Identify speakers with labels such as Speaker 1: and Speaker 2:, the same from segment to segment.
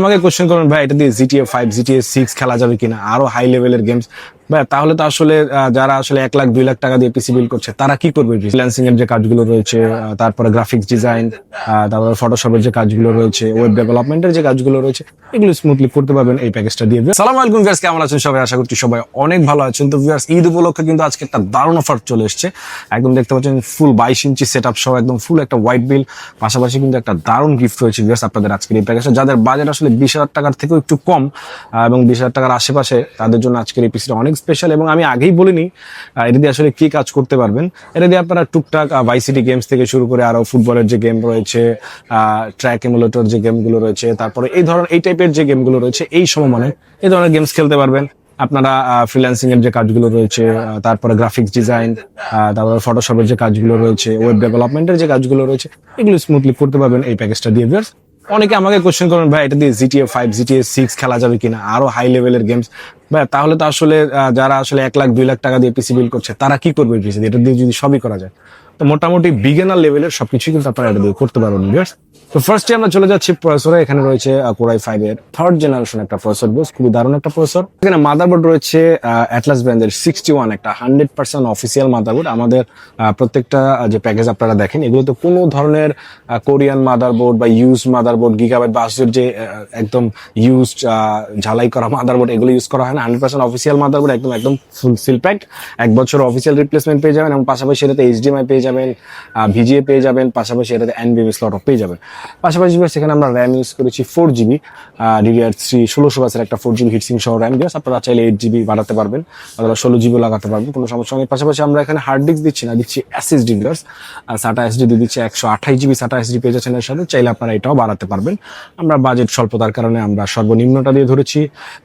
Speaker 1: আমাকে কোশ্চেন করবেন ভাই এটা দিয়ে GTA 5 GTA 6 খেলা যাবে কিনা আরো হাই লেভেলের গেমস ভাই, তাহলে তো আসলে যারা আসলে 1 লাখ 2 লাখ টাকা দিয়ে পিসি বিল্ড করছে তারা কি করবে? ফ্রিল্যান্সিং এর যে কাজগুলো রয়েছে, তারপরে গ্রাফিক্স ডিজাইন, তারপরে ফটোশপের যে কাজগুলো রয়েছে, ওয়েব ডেভেলপমেন্টের যে কাজগুলো রয়েছে, এগুলো স্মুথলি করতে পারবেন এই প্যাকেজটা দিয়ে। আসসালামু আলাইকুম ভিউয়ার্স, কেমন আছেন সবাই? আশা করছি সবাই অনেক ভালো আছেন। তো ভিউয়ার্স, ঈদ উপলক্ষে কিন্তু আজকে একটা দারুণ অফার চলে এসেছে। একদম দেখতে পাচ্ছেন ফুল 22 ইঞ্চি সেটআপ সহ একদম ফুল একটা হোয়াইট বিল, পাশাপাশি কিন্তু একটা দারুণ গিফট রয়েছে ভিউয়ার্স আপনাদের আজকের এই প্যাকেজটা। যাদের বাজেট আসলে 20,000 টাকার থেকেও একটু কম এবং 20,000 টাকার আশেপাশে, তাদের জন্য আজকের এই পিসিটা অনেক স্পেশাল। এবং আমি আগেই বলিনি এটা দিয়ে আসলে কি কাজ করতে পারবেন। এটা দিয়ে আপনারা টুকটাক ভাইসিটি গেমস থেকে শুরু করে আরো ফুটবলের যে গেম রয়েছে, ট্র্যাক এমুলেটর যে গেমগুলো রয়েছে, তারপরে এই টাইপের যে গেমগুলো রয়েছে, এই সমমানে এই ধরনের গেমস খেলতে পারবেন আপনারা। ফ্রিল্যান্সিং এর যে কাজগুলো রয়েছে, তারপরে গ্রাফিক্স ডিজাইন, তারপরে ফটোশপের যে কাজগুলো রয়েছে, ওয়েব ডেভেলপমেন্টের যে কাজগুলো রয়েছে, এগুলো স্মুথলি করতে পারবেন এই প্যাকেজটা দিয়ে। অনেকে আমাকে কোশ্চেন করবেন ভাই এটা দিয়ে GTA 5 GTA 6 খেলা যাবে কিনা আরো হাই লেভেলের গেমস ভাই, তাহলে তো আসলে যারা আসলে 1 লাখ 2 লাখ টাকা দিয়ে পিসি বিল্ড করছে তারা কি করবে পিসি এটা দিয়ে যদি সবই করা যায়? তো মোটামুটি বিগিনার লেভেলের সবকিছুই কিন্তু আপনারা এটা দিয়ে করতে পারবেন ভিউয়ার্স। তো ফার্স্টে আমরা চলে যাচ্ছি প্রসেসরে। এখানে রয়েছে Core i5 এর 3rd জেনারেশন একটা প্রসেসর, খুবই দারুণ একটা প্রসেসর। এখানে মাদারবোর্ড রয়েছে অ্যাটলাস ব্র্যান্ডের 61, একটা 100% অফিসিয়াল মাদারবোর্ড। আমাদের প্রত্যেকটা যে প্যাকেজ আপনারা দেখেন, এগুলোতে কোনো ধরনের কোরিয়ান মাদারবোর্ড বা ইউজ মাদারবোর্ড, গিগাবাইট বা আসুর যে একদম ইউজড ঝালাই করা মাদারবোর্ড, এগুলো ইউজ করা হয় না। 100% অফিসিয়াল মাদারবোর্ড, একদম ফুল সিল প্যাকড। 1 বছর অফিসিয়াল রিপ্লেসমেন্ট পেয়ে যাবেন এবং পাশাপাশি এটাতে HDMI পেয়ে যাবেন, VGA পেয়ে যাবেন, পাশাপাশি এটাতে NVMe স্লটও পেয়ে যাবেন। পাশাপাশি সেখানে আমরা র্যাম ইউজ করেছি 4GB DDR3 1600 বাসের একটা 4GB হিটসিং সহ র্যাম দিয়ে। আপনারা চাইলে 8GB বাড়াতে পারবেন, অথবা 16GB লাগাতে পারবেন, কোনো সমস্যা নেই। পাশাপাশি আমরা এখানে হার্ড ডিস্ক দিচ্ছি না, দিচ্ছি SSD ভিউয়ার্স। SATA SSD দিয়ে দিচ্ছি 128GB SATA SSD পেয়ে যাচ্ছেন এর সাথে। চাইলে আপনারা এটাও বাড়াতে পারবেন। আমরা বাজেট স্বল্পতার কারণে আমরা সর্বনিম্নটা দিয়ে ধরেছি।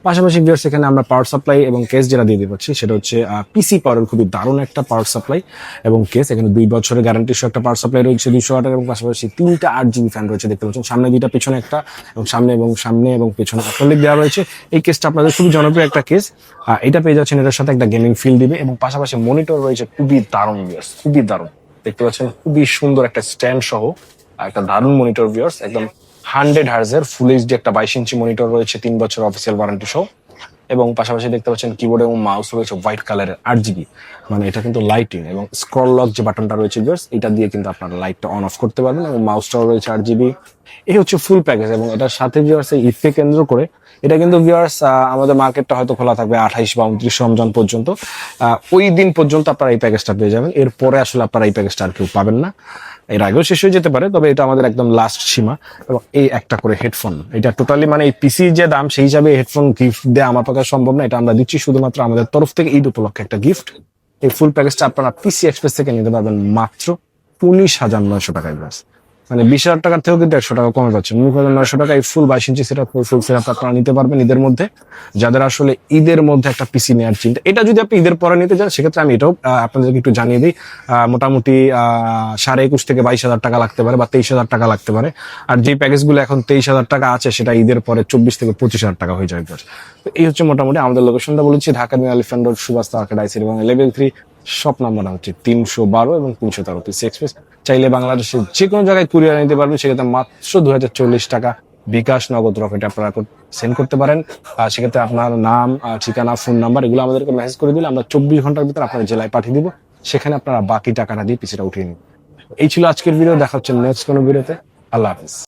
Speaker 1: পাশাপাশি ভিউয়ার্স এখানে আমরা পাওয়ার সাপ্লাই এবং কেস যেটা দিয়ে দিচ্ছি সেটা হচ্ছে পিসি পাওয়ারের খুবই দারুণ একটা পাওয়ার সাপ্লাই এবং কেস। এখানে 2 বছরের গ্যারান্টি সহ একটা পাওয়ার সাপ্লাই রয়েছে 200 ওয়াটের, এবং পাশাপাশি 3টা 8GB ফ্যান রয়েছে দেখতে পাচ্ছেন। সামনে 2টা, পেছনে একটা, এবং সামনে এবং পেছনে অ্যাক্রিলিক দেওয়া রয়েছে। এই কেসটা আপনাদের খুবই জনপ্রিয় একটা কেস। এটা পেয়ে যাচ্ছেন, এটার সাথে একটা গেমিং ফিল দিবে, এবং পাশাপাশি মনিটর রয়েছে খুবই দারুণ ভিউয়ার্স, খুবই দারুণ দেখতে পাচ্ছেন। খুবই সুন্দর একটা স্ট্যান্ড সহ একটা দারুণ মনিটর ভিউয়ার্স। একদম 100 হার্জের ফুল এইচডি একটা 22 ইঞ্চি মনিটর রয়েছে, 3 বছর অফিসিয়াল ওয়ারেন্টি সহ। এবং পাশাপাশি দেখতে পাচ্ছেন কিবোর্ড এবং মাউস রয়েছে হোয়াইট কালারের 8GB, মানে এটা কিন্তু লাইটিং এবং স্ক্রল লক যে বাটনটা রয়েছে ভিউয়ার্স, এটা দিয়ে কিন্তু আপনারা লাইটটা অন অফ করতে পারবেন, এবং মাউসটাও রয়েছে 8GB। এই হচ্ছে ফুল প্যাকেজ। এবং এটার সাথে ভিউয়ার্স এই ঈদকে কেন্দ্র করে এটা কিন্তু ভিউয়ার্স আমাদের মার্কেটটা হয়তো খোলা থাকবে 28 বা 29 রমজান পর্যন্ত। ওই দিন পর্যন্ত আপনারা এই প্যাকেজটা পেয়ে যাবেন। এরপরে আসলে আপনারা এই প্যাকেজটা আর কেউ পাবেন না। এর আগেও শেষ হয়ে যেতে পারে, তবে এটা আমাদের একদম লাস্ট সীমা। এবং এই একটা করে হেডফোন, এটা টোটালি মানে এই পিসির যে দাম সেই হিসাবে হেডফোন গিফট দেওয়া আমার পক্ষে সম্ভব না। এটা আমরা দিচ্ছি শুধুমাত্র আমাদের তরফ থেকে ঈদ উপলক্ষে একটা গিফট। এই ফুল প্যাকেজটা আপনারা পিসি এক্সপ্রেস থেকে নিতে পারবেন মাত্র 19,900 টাকায়। ব্যাস, মানে 20,000 টাকার থেকেও কিন্তু 100 টাকা কমে পাচ্ছেন। 19,900 টাকা এই ফুল 22 ইঞ্চি সেটআপ, ফুল সেটআপ আপনারা নিতে পারবেন ঈদের মধ্যে। যাদের আসলে ঈদের মধ্যে একটা পিসি নেওয়ার চিন্তা, এটা যদি আপনি ঈদের পরে নিতে চান, সেক্ষেত্রে আমি এটাও আপনাদেরকে একটু জানিয়ে দিই। মোটামুটি 21,500 থেকে 22,000 টাকা লাগতে পারে, বা 23,000 টাকা লাগতে পারে। আর যে প্যাকেজগুলো এখন 23,000 টাকা আছে, সেটা ঈদের পরে 24 থেকে 25,000 টাকা হয়ে যাবে। তো এই হচ্ছে মোটামুটি আমাদের লোকেশনটা বলেছি, Dhaka new elephant road, Subasta arcade আইসি, এবং লেভেল 3 শপ নাম্বার হচ্ছে 312 এবং 313 পিসি এক্সপ্রেস। চাইলে বাংলাদেশের যে কোনো জায়গায় কুরিয়ার নিতে পারবেন, সেক্ষেত্রে মাত্র 2040 টাকা বিকাশ, নগদ, রকেটে আপনারা সেন্ড করতে পারেন। সেক্ষেত্রে আপনার নাম, ঠিকানা, ফোন নাম্বার এগুলো আমাদেরকে মেসেজ করে দিলে আমরা 24 ঘন্টার ভিতরে আপনার জেলায় পাঠিয়ে দিব। সেখানে আপনারা বাকি টাকাটা দিয়ে পিসিটা উঠিয়ে নিন। এই ছিল আজকের ভিডিও। দেখা হচ্ছে নেক্সট কোনো ভিডিওতে। আল্লাহ হাফিজ।